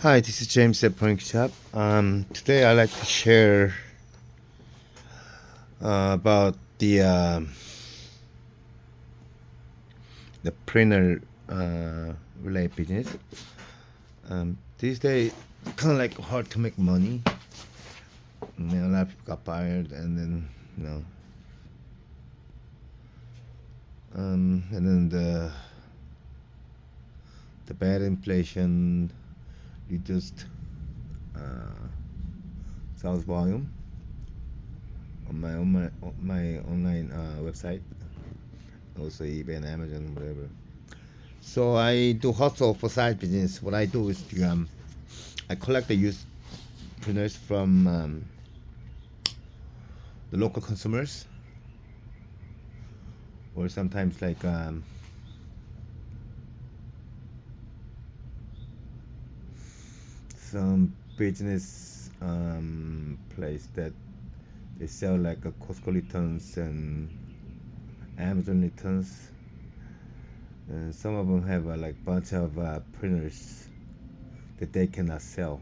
Hi, this is James at Proinkshop. Today I'd like to share about the printer related business. These days, kind of like hard to make money. A lot of people got fired, and then and then the bad inflation reduced sales volume on my online website, also eBay and Amazon, whatever. So I do hustle for side business. What I do is I collect the used printers from the local consumers, or sometimes like some business place that they sell like a Costco returns and Amazon returns. And some of them have like bunch of printers that they cannot sell.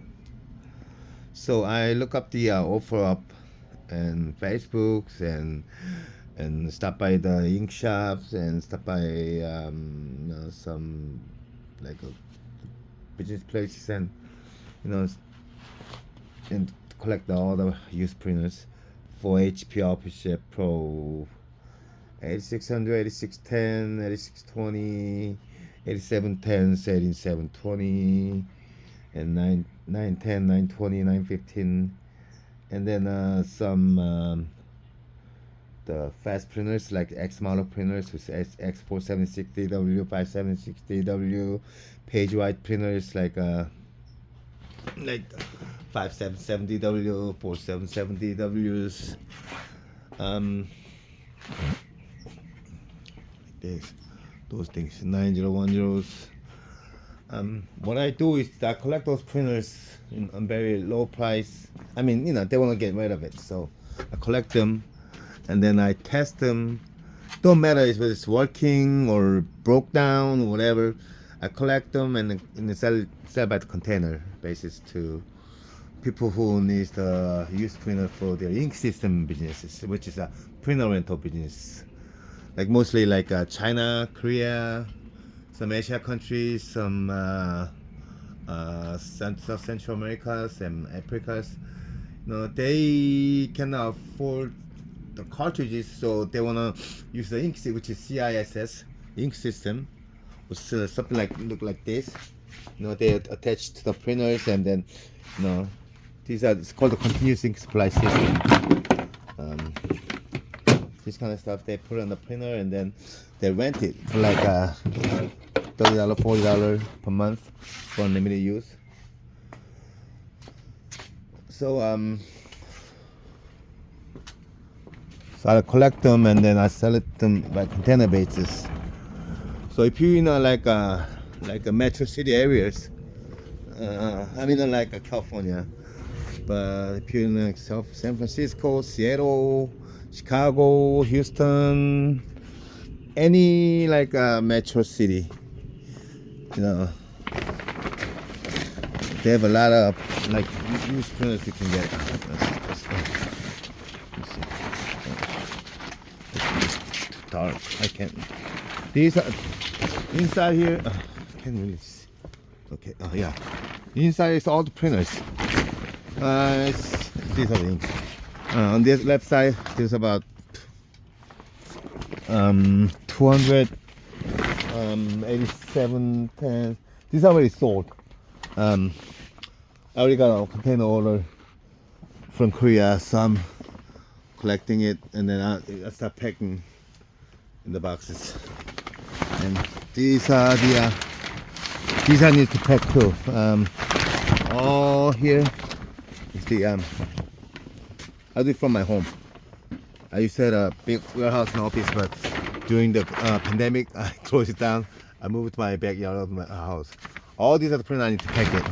So I look up the offer up and Facebooks and stop by the ink shops and stop by some like business places and you know and collect all the used printers for HP OfficeJet Pro 8600, 8610, 8620, 8710, 18720, and 910, 920, 915, and then some the fast printers like X model printers with X476DW, 576DW, page wide printers like 577DW, 477DWs, this, those things, 9010s. What I do is I collect those printers on very low price. I mean, they want to get rid of it, so I collect them and then I test them. Don't matter if it's working or broke down or whatever. I collect them and sell by the container basis to people who need the used printer for their ink system businesses, which is a printer rental business. Like mostly like China, Korea, some Asia countries, some South Central Americas and Africas. They cannot afford the cartridges, so they wanna use the ink, which is CISS ink system, which is something look like this. They attach to the printers, and then it's called the continuous ink supply system. This kind of stuff they put on the printer and then they rent it for like $30, $40 per month for unlimited use. So I collect them and then I sell it them by container basis. So if you like a metro city areas, I mean like California, but if you're in like San Francisco, Seattle, Chicago, Houston, any like metro city, they have a lot of like used printers you can get. It's too dark. I can't. These are inside here. I can't really see. Okay. Oh yeah. Inside is all the printers. These are the inks. On this left side, there's about 287 pens. These are already sold. I already got a container order from Korea, so I'm collecting it, and then I start packing in the boxes. And these I need to pack too. All here is the I do it from my home. I used to have a big warehouse and office, but during the pandemic, I closed it down. I moved to my backyard of my house. All these are the printers I need to pack it.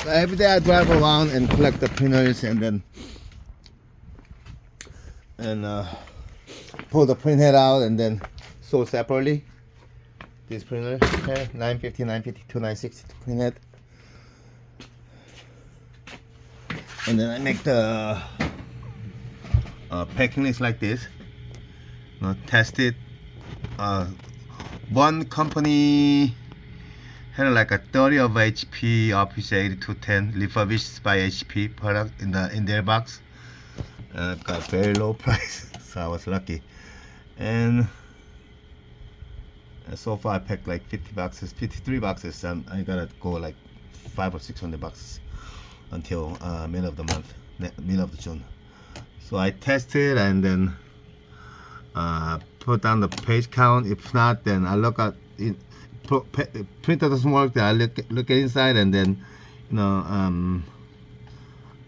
So every day I drive around and collect the printers and then pull the print head out and then sew separately. This printer here, 950, 952, 960 print head. and then I make the packing list like this. Test it. One company had like a 30 of HP Office 8210 refurbished by HP product in their box. I've got very low price, so I was lucky. And so far I packed like 50 boxes, 53 boxes, and I gotta go like 500 or 600 boxes until middle of the month, middle of June. So I tested and then put down the page count. If not, then I look at it. Printer doesn't work, then I look at inside, and then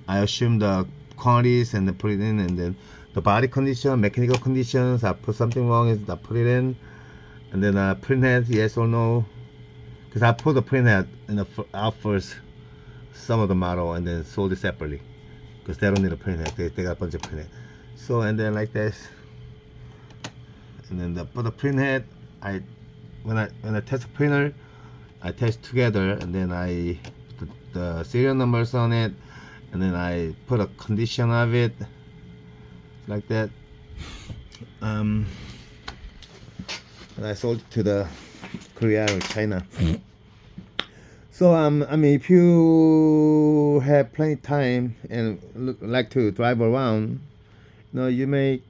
I assume the quantities and then put it in, and then the body condition, mechanical conditions, I put something wrong, I put it in, and then printhead, yes or no, because I put the printhead in out first, some of the model, and then sold it separately, because they don't need a printhead, they got a bunch of printhead. So, and then like this, and then for the printhead, when I test the printer, I test together, and then I put the serial numbers on it, and then I put a condition of it like that, and I sold it to the Korea or China. So I mean, if you have plenty of time and like to drive around, you may,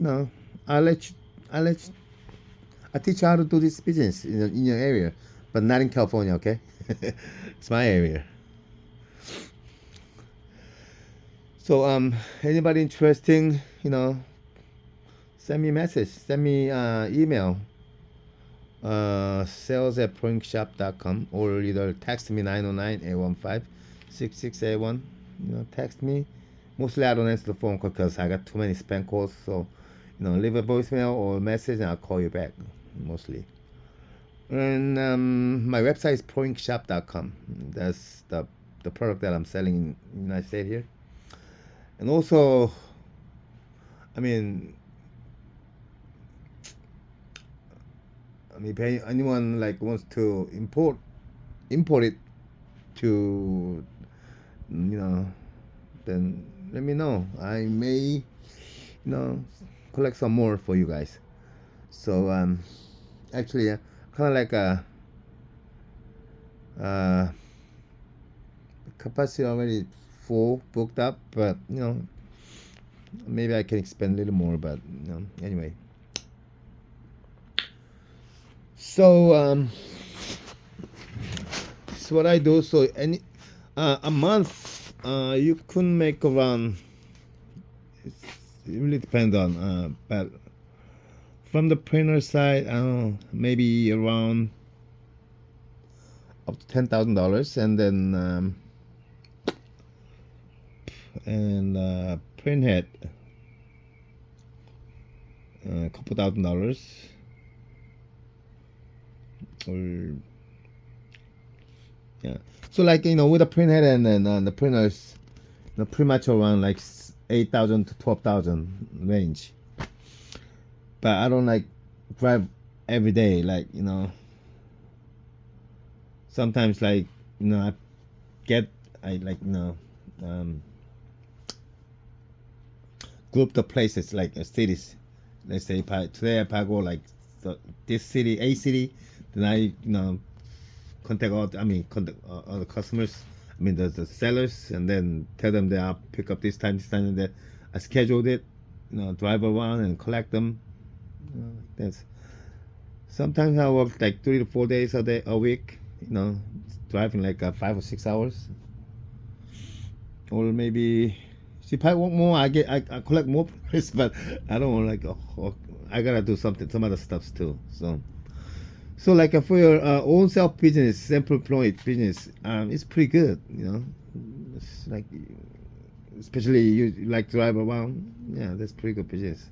I teach you how to do this business in your area, but not in California, okay? It's my area. So anybody interesting, send me a message, send me email, sales@Proinkshop.com, or either text me 909-815-6681. Text me. Mostly I don't answer the phone call because I got too many spam calls. So leave a voicemail or message and I'll call you back mostly. And my website is Proinkshop.com. That's the product that I'm selling in the United States here. And also, I mean, if anyone like wants to import it to, then let me know. I may, collect some more for you guys. So actually, kind of like a capacity already full, booked up, but maybe I can expand a little more. But anyway. So that's what I do. So a month you could make around. It really depends on. But from the printer side, I don't know, maybe around up to $10,000, and then printhead a couple $1,000. Or yeah, so like with the printhead and then the printers, pretty much around like 8,000 to 12,000 range. But I don't like drive every day, like sometimes like I like group the places like cities. Let's say today if I go like this city, A city, then I contact all the customers, the sellers, and then tell them that I'll pick up this time, and that I scheduled it, drive around and collect them. That's sometimes I work like 3 to 4 days a week, driving like 5 or 6 hours, or maybe if I want more, I collect more price, but I don't want I gotta do some other stuff too. So like for your own self business, self-employed business, it's pretty good, It's like, especially you like to drive around, yeah, that's pretty good business.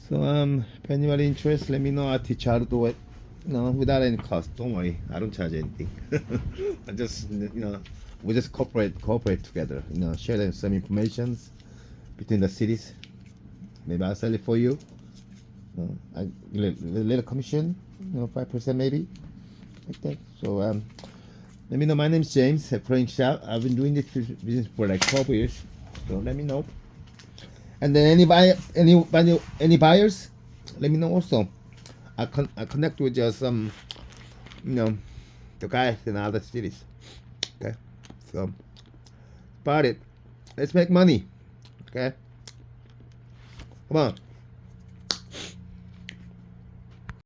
So if anybody interested, let me know. I'll teach you how to do it, without any cost. Don't worry, I don't charge anything. I just we just cooperate together, share some information between the cities. Maybe I'll sell it for you. I get a little commission, 5% maybe, like that. So Let me know. My name's James at Proinkshop. I've been doing this business for like 12 years. So let me know. And then any buyers, let me know also. I connect with just some, the guys in other cities. Okay, so about it. Let's make money. Okay, come on.